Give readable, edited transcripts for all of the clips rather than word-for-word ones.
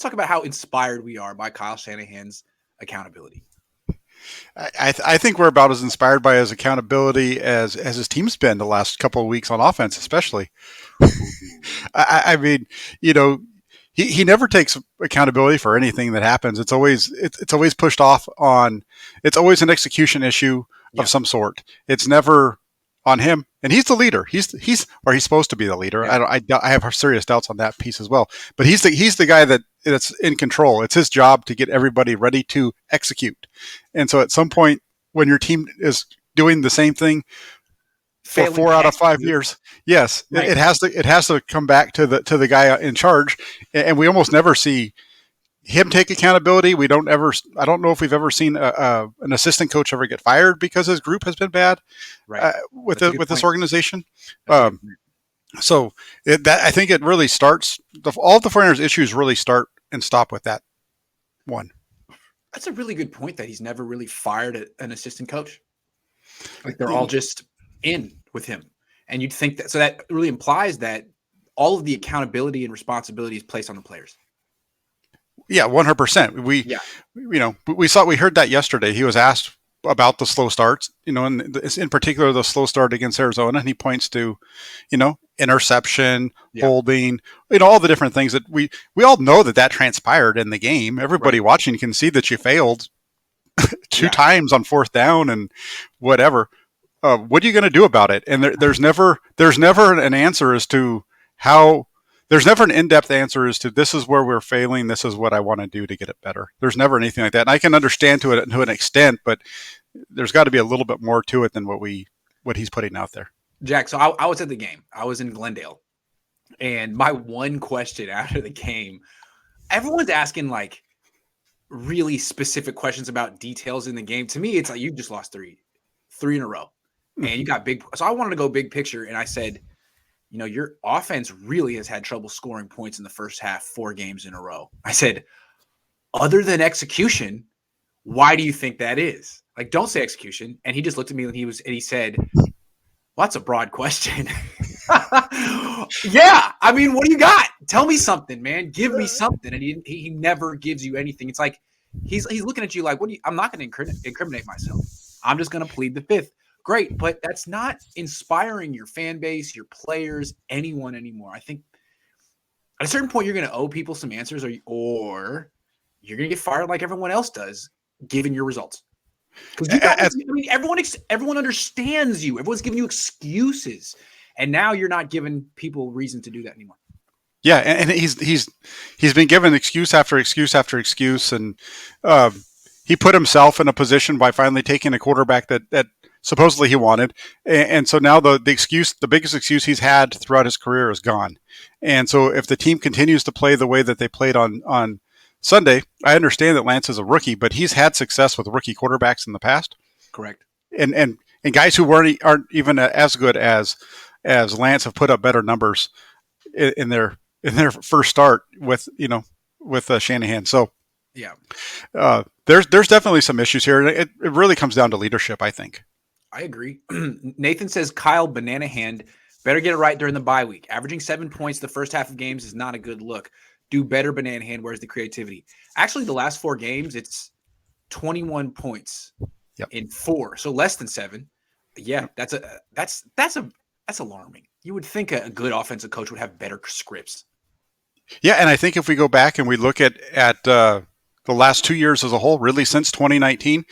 talk about how inspired we are by Kyle Shanahan's accountability. I think we're about as inspired by his accountability as his team's been the last couple of weeks on offense, especially. I mean, you know, he never takes accountability for anything that happens. It's always pushed off on. It's always an execution issue of some sort. It's never on him, and he's the leader. He's supposed to be the leader. Yeah. I have serious doubts on that piece as well. But he's the guy that's in control. It's his job to get everybody ready to execute. And so at some point, when your team is doing the same thing for 4 out of 5 years, yes, right. it has to come back to the guy in charge. And we almost never see him take accountability. I don't know if we've ever seen an assistant coach ever get fired because his group has been bad, right. with this organization. So I think it really starts. All of the 49ers issues really start and stop with that one. That's a really good point that he's never really fired an assistant coach. Like they're all just in with him. And you'd think that, so that really implies that all of the accountability and responsibility is placed on the players. Yeah, 100%. We heard that yesterday. He was asked about the slow starts, and in particular the slow start against Arizona, and he points to, interception, holding, all the different things that we all know that transpired in the game. Everybody watching can see that you failed two times on fourth down and whatever. What are you going to do about it? And there's never an answer as to how. There's never an in-depth answer as to this is where we're failing. This is what I want to do to get it better. There's never anything like that. And I can understand to an extent, but there's got to be a little bit more to it than what he's putting out there. Jack, so I was at the game. I was in Glendale. And my one question after the game, everyone's asking like really specific questions about details in the game. To me, it's like you just lost three in a row. And you got big. So I wanted to go big picture. And I said, your offense really has had trouble scoring points in the first half 4 games in a row. I said, other than execution, why do you think that is? Like, don't say execution. And he just looked at me and he said, well, that's a broad question. Yeah. I mean, what do you got? Tell me something, man. Give me something. And he never gives you anything. It's like, he's looking at you like, I'm not going to incriminate myself. I'm just going to plead the fifth. Great, but that's not inspiring your fan base, your players, anyone anymore. I think at a certain point, you're going to owe people some answers, or you're going to get fired like everyone else does, given your results. Because everyone understands you. Everyone's giving you excuses, and now you're not giving people reason to do that anymore. Yeah, and he's been given excuse after excuse after excuse, and he put himself in a position by finally taking a quarterback that supposedly he wanted. And so now the biggest excuse he's had throughout his career is gone. And so if the team continues to play the way that they played on Sunday, I understand that Lance is a rookie, but he's had success with rookie quarterbacks in the past. Correct. And guys who aren't even as good as Lance have put up better numbers in their first start with Shanahan. So yeah, there's definitely some issues here. It really comes down to leadership, I think. I agree. Nathan says Kyle Banana Hand better get it right during the bye week. Averaging 7 points the first half of games is not a good look. Do better, Banana Hand. Where's the creativity? Actually, the last 4 games, it's 21 points in 4, so less than 7. Yeah, that's alarming. You would think a good offensive coach would have better scripts. Yeah, and I think if we go back and we look at the last 2 years as a whole, really since 2019,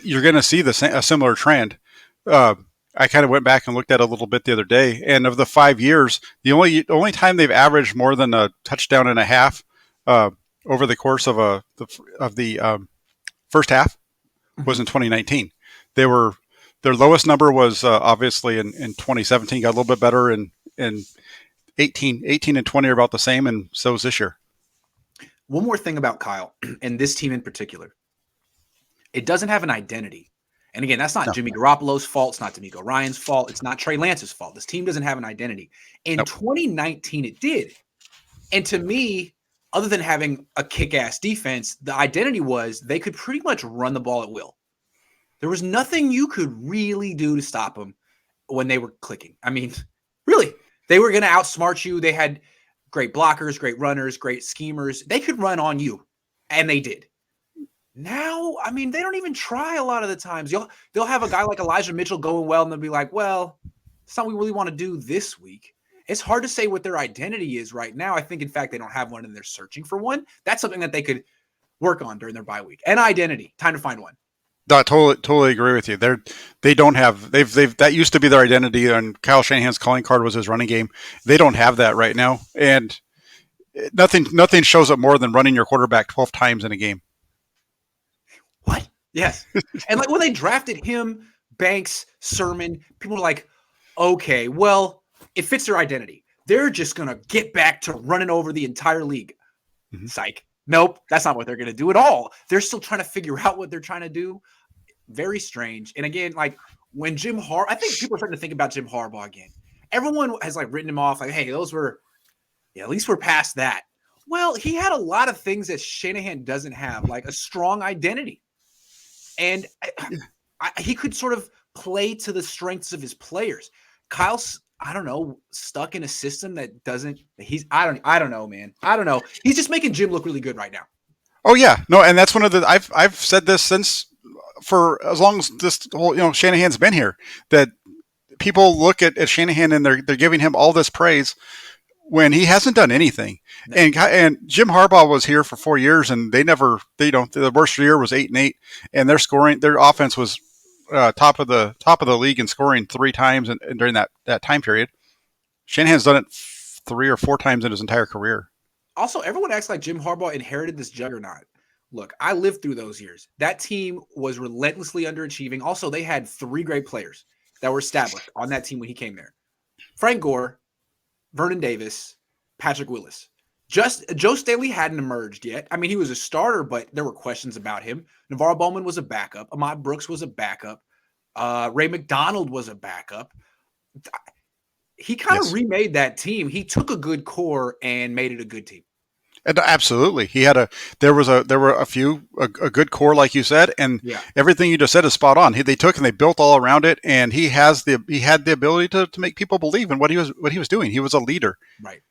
you're going to see a similar trend. I kind of went back and looked at it a little bit the other day, and of the 5 years, the only time they've averaged more than a touchdown and a half over the course of the first half was in 2019. Their lowest number was obviously in 2017. Got a little bit better in 18 and 20 are about the same, and so is this year. One more thing about Kyle and this team in particular. It doesn't have an identity. And again, that's not Jimmy Garoppolo's fault. It's not D'Amico Ryan's fault. It's not Trey Lance's fault. This team doesn't have an identity. In 2019, it did. And to me, other than having a kick-ass defense, the identity was they could pretty much run the ball at will. There was nothing you could really do to stop them when they were clicking. I mean, really, they were going to outsmart you. They had great blockers, great runners, great schemers. They could run on you, and they did. Now, I mean, they don't even try a lot of the times. They'll have a guy like Elijah Mitchell going well, and they'll be like, well, it's not what we really want to do this week. It's hard to say what their identity is right now. I think, in fact, they don't have one, and they're searching for one. That's something that they could work on during their bye week. An identity. Time to find one. No, I totally agree with you. They don't have they've that used to be their identity, and Kyle Shanahan's calling card was his running game. They don't have that right now, and nothing shows up more than running your quarterback 12 times in a game. What? Yes. And like when they drafted him, Banks, Sermon, people were like, okay, well, it fits their identity. They're just going to get back to running over the entire league. Mm-hmm. Psych. Nope, that's not what they're going to do at all. They're still trying to figure out what they're trying to do. Very strange. And again, like when I think people are starting to think about Jim Harbaugh again. Everyone has like written him off like, hey, at least we're past that. Well, he had a lot of things that Shanahan doesn't have, like a strong identity. And he could sort of play to the strengths of his players. Kyle's, I don't know, stuck in a system that doesn't. I don't know, man. I don't know. He's just making Jim look really good right now. Oh yeah, no, and that's one of the I've said this since for as long as this whole Shanahan's been here, that people look at Shanahan and they're giving him all this praise when he hasn't done anything. No. And Jim Harbaugh was here for 4 years, and the worst year was 8-8, and their offense was top of the league in scoring 3 times and during that time period. Shanahan's done it 3 or 4 times in his entire career. Also, everyone acts like Jim Harbaugh inherited this juggernaut. Look, I lived through those years. That team was relentlessly underachieving. Also, they had 3 great players that were established on that team when he came there. Frank Gore, Vernon Davis, Patrick Willis. Just Joe Staley hadn't emerged yet. I mean, he was a starter, but there were questions about him. Navarro Bowman was a backup. Ahmad Brooks was a backup. Ray McDonald was a backup. He kind of remade that team. He took a good core and made it a good team. And absolutely, there were a good core, like you said, and everything you just said is spot on. They took and they built all around it, and he had the ability to make people believe in what he was doing. He was a leader, right?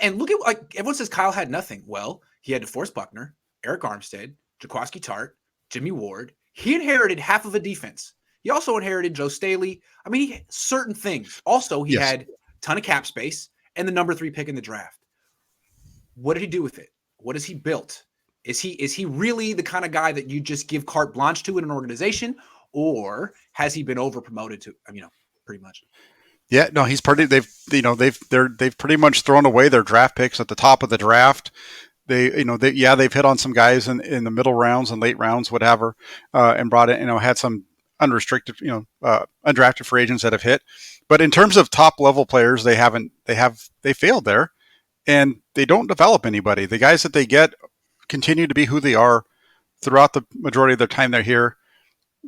And look at, like, everyone says Kyle had nothing. Well, he had DeForest Buckner, Eric Armstead, Jaquaski Tart, Jimmy Ward. He inherited half of a defense. He also inherited Joe Staley. I mean, certain things. Also, he had a ton of cap space and the number 3 pick in the draft. What did he do with it? What has he built? Is he really the kind of guy that you just give carte blanche to in an organization, or has he been over promoted to? Pretty much. Yeah, no, he's pretty. They've pretty much thrown away their draft picks at the top of the draft. They've hit on some guys in the middle rounds and late rounds, whatever, and brought in, had some unrestricted, undrafted free agents that have hit. But in terms of top level players, they failed there. And they don't develop anybody. The guys that they get continue to be who they are throughout the majority of their time they're here.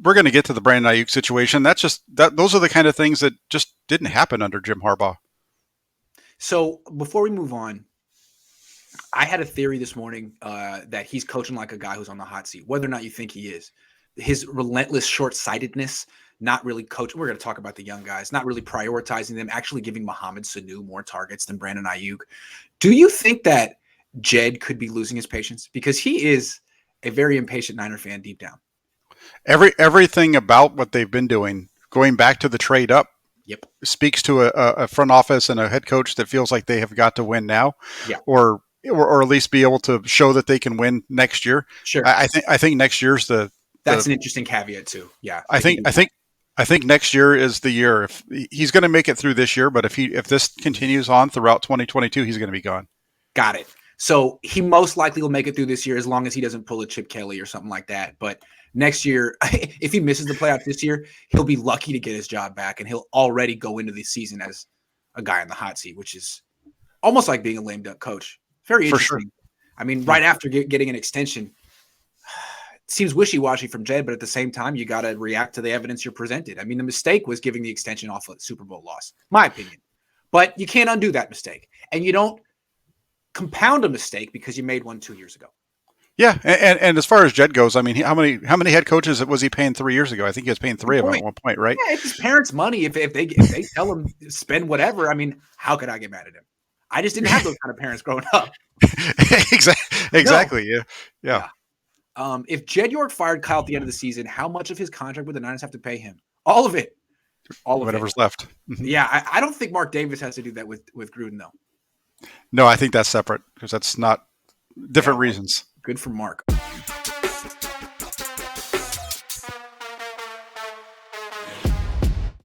We're going to get to the Brandon Ayuk situation. Those are the kind of things that just didn't happen under Jim Harbaugh. So before we move on, I had a theory this morning that he's coaching like a guy who's on the hot seat, whether or not you think he is. His relentless short-sightedness, not really coaching. We're going to talk about the young guys, not really prioritizing them, actually giving Mohamed Sanu more targets than Brandon Ayuk. Do you think that Jed could be losing his patience? Because he is a very impatient Niner fan deep down. Everything about what they've been doing, going back to the trade up, speaks to a front office and a head coach that feels like they have got to win now, or at least be able to show that they can win next year. Sure, I think next year's that's an interesting caveat too. Yeah, I think next year is the year. If he's going to make it through this year, but if this continues on throughout 2022, he's going to be gone. Got it. So he most likely will make it through this year as long as he doesn't pull a Chip Kelly or something like that. But next year, if he misses the playoffs this year, he'll be lucky to get his job back, and he'll already go into the season as a guy in the hot seat, which is almost like being a lame duck coach. Very interesting. For sure. I mean, right after getting an extension, it seems wishy-washy from Jed, but at the same time, you got to react to the evidence you're presented. I mean, the mistake was giving the extension off a Super Bowl loss, my opinion. But you can't undo that mistake, and you don't compound a mistake because you made one 2 years ago. Yeah, and as far as Jed goes, I mean, how many head coaches was he paying 3 years ago? I think he was paying 3 of them at one point, right? Yeah, it's his parents' money. If they tell him spend whatever, I mean, how could I get mad at him? I just didn't have those kind of parents growing up. Exactly. No. Yeah. If Jed York fired Kyle at the end of the season, how much of his contract would the Niners have to pay him? All of it. All of Whatever's it. left. Yeah, I don't think Mark Davis has to do that with Gruden, though. No, I think that's separate because that's not different reasons. Good for Mark.